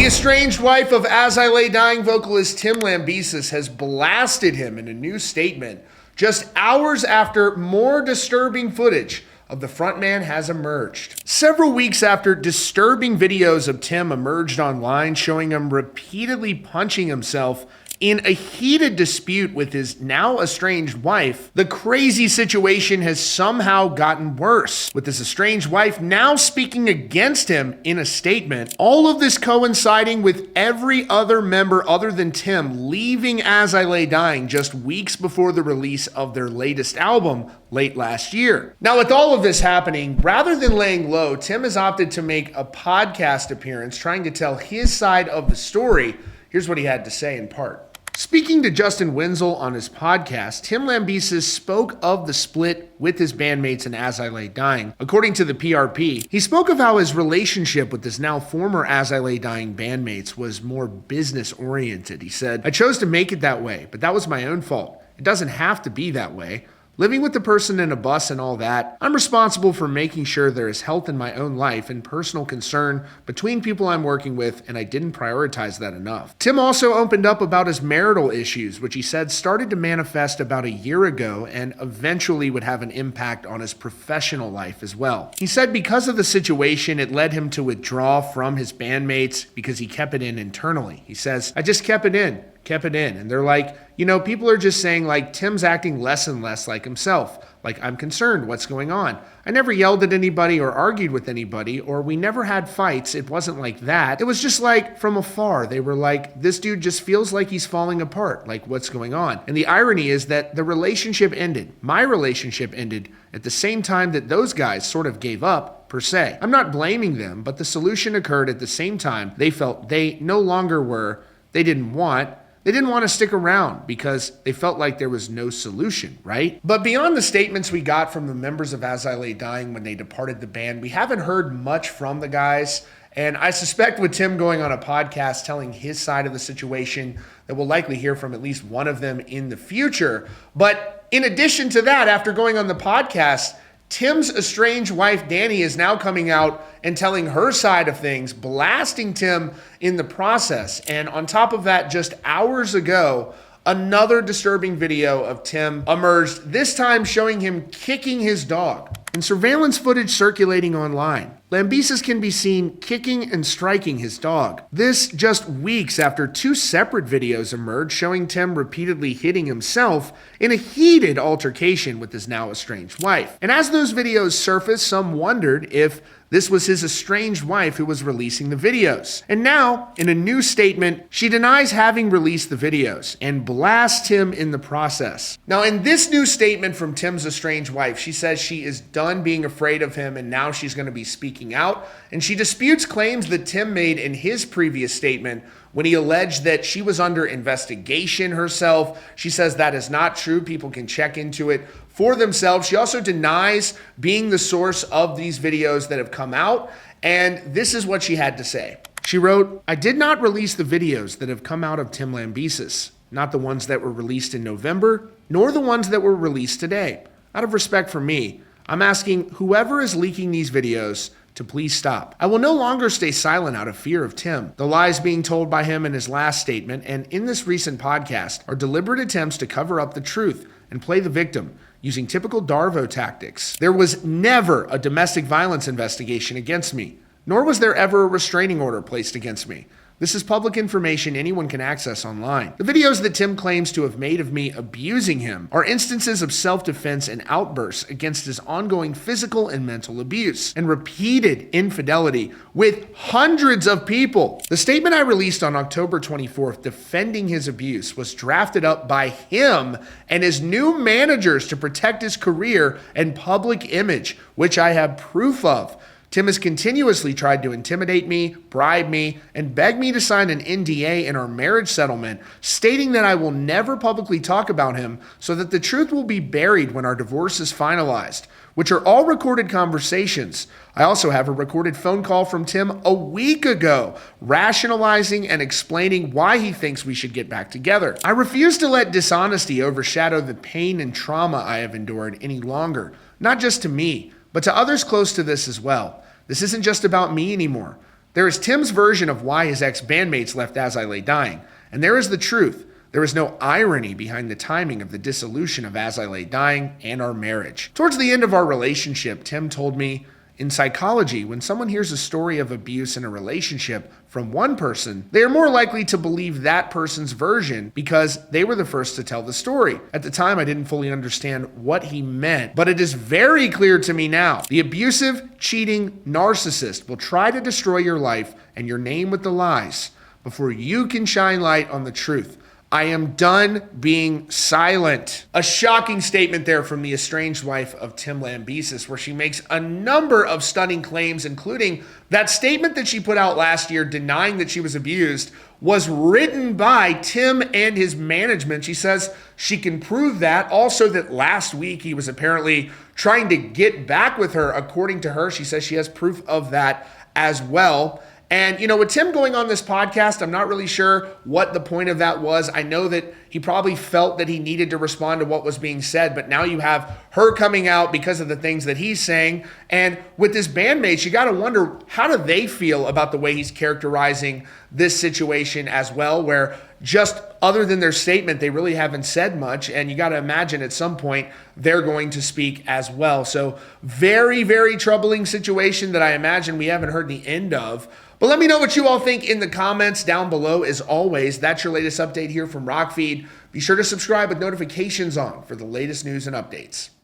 estranged wife of As I Lay Dying vocalist Tim Lambesis has blasted him in a new statement just hours after more disturbing footage of the frontman has emerged. Several weeks after disturbing videos of Tim emerged online showing him repeatedly punching himself in a heated dispute with his now estranged wife, the crazy situation has somehow gotten worse, with his estranged wife now speaking against him in a statement. All of this coinciding with every other member other than Tim leaving As I Lay Dying just weeks before the release of their latest album late last year. Now, with all of this happening, rather than laying low, Tim has opted to make a podcast appearance trying to tell his side of the story. Here's what he had to say in part. Speaking to Justin Wenzel on his podcast, Tim Lambesis spoke of the split with his bandmates in As I Lay Dying. According to the PRP, he spoke of how his relationship with his now former As I Lay Dying bandmates was more business-oriented. He said, "I chose to make it that way, but that was my own fault. It doesn't have to be that way. Living with the person in a bus and all that, I'm responsible for making sure there is health in my own life and personal concern between people I'm working with, and I didn't prioritize that enough." Tim also opened up about his marital issues, which he said started to manifest about a year ago and eventually would have an impact on his professional life as well. He said because of the situation, it led him to withdraw from his bandmates because he kept it in internally. He says, "I just kept it in. And they're like, people are just saying like Tim's acting less and less like himself. Like, I'm concerned, what's going on? I never yelled at anybody or argued with anybody, or we never had fights. It wasn't like that. It was just like from afar. They were like, this dude just feels like he's falling apart. Like, what's going on?" And the irony is that the relationship ended. My relationship ended at the same time that those guys sort of gave up, per se. I'm not blaming them, but the solution occurred at the same time they felt they no longer were, they didn't want to stick around because they felt like there was no solution, right? But beyond the statements we got from the members of As I Lay Dying when they departed the band, we haven't heard much from the guys. And I suspect with Tim going on a podcast telling his side of the situation, that we'll likely hear from at least one of them in the future. But in addition to that, after going on the podcast, Tim's estranged wife, Danny, is now coming out and telling her side of things, blasting Tim in the process. And on top of that, just hours ago, another disturbing video of Tim emerged, this time showing him kicking his dog. In surveillance footage circulating online, Lambesis can be seen kicking and striking his dog. This just weeks after two separate videos emerged showing Tim repeatedly hitting himself in a heated altercation with his now estranged wife. And as those videos surfaced, some wondered if this was his estranged wife who was releasing the videos. And now, in a new statement, she denies having released the videos and blasts him in the process. Now, in this new statement from Tim's estranged wife, she says she is done being afraid of him and now she's going to be speaking out. And she disputes claims that Tim made in his previous statement when he alleged that she was under investigation herself. She says that is not true. People can check into it for themselves. She also denies being the source of these videos that have come out. And this is what she had to say. She wrote, "I did not release the videos that have come out of Tim Lambesis, not the ones that were released in November, nor the ones that were released today. Out of respect for me, I'm asking whoever is leaking these videos to please stop. I will no longer stay silent out of fear of Tim. The lies being told by him in his last statement and in this recent podcast are deliberate attempts to cover up the truth and play the victim using typical Darvo tactics. There was never a domestic violence investigation against me, nor was there ever a restraining order placed against me. This is public information anyone can access online. The videos that Tim claims to have made of me abusing him are instances of self-defense and outbursts against his ongoing physical and mental abuse and repeated infidelity with hundreds of people. The statement I released on October 24th defending his abuse was drafted up by him and his new managers to protect his career and public image, which I have proof of. Tim has continuously tried to intimidate me, bribe me, and beg me to sign an NDA in our marriage settlement, stating that I will never publicly talk about him so that the truth will be buried when our divorce is finalized, which are all recorded conversations. I also have a recorded phone call from Tim a week ago, rationalizing and explaining why he thinks we should get back together. I refuse to let dishonesty overshadow the pain and trauma I have endured any longer, not just to me, but to others close to this as well. This isn't just about me anymore. There is Tim's version of why his ex-bandmates left As I Lay Dying, and there is the truth. There is no irony behind the timing of the dissolution of As I Lay Dying and our marriage. Towards the end of our relationship, Tim told me, in psychology, when someone hears a story of abuse in a relationship from one person, they are more likely to believe that person's version because they were the first to tell the story. At the time, I didn't fully understand what he meant, but it is very clear to me now. The abusive, cheating narcissist will try to destroy your life and your name with the lies before you can shine light on the truth. I am done being silent. A shocking statement there from the estranged wife of Tim Lambesis, where she makes a number of stunning claims, including that statement that she put out last year denying that she was abused was written by Tim and his management. She says she can prove that. Also, that last week he was apparently trying to get back with her. According to her, she says she has proof of that as well. And, with Tim going on this podcast, I'm not really sure what the point of that was. I know that he probably felt that he needed to respond to what was being said, but now you have her coming out because of the things that he's saying. And with his bandmates, you got to wonder, how do they feel about the way he's characterizing this situation as well, where just other than their statement, they really haven't said much. And you got to imagine at some point they're going to speak as well. So very, very troubling situation that I imagine we haven't heard the end of. But let me know what you all think in the comments down below. As always, that's your latest update here from Rockfeed. Be sure to subscribe with notifications on for the latest news and updates.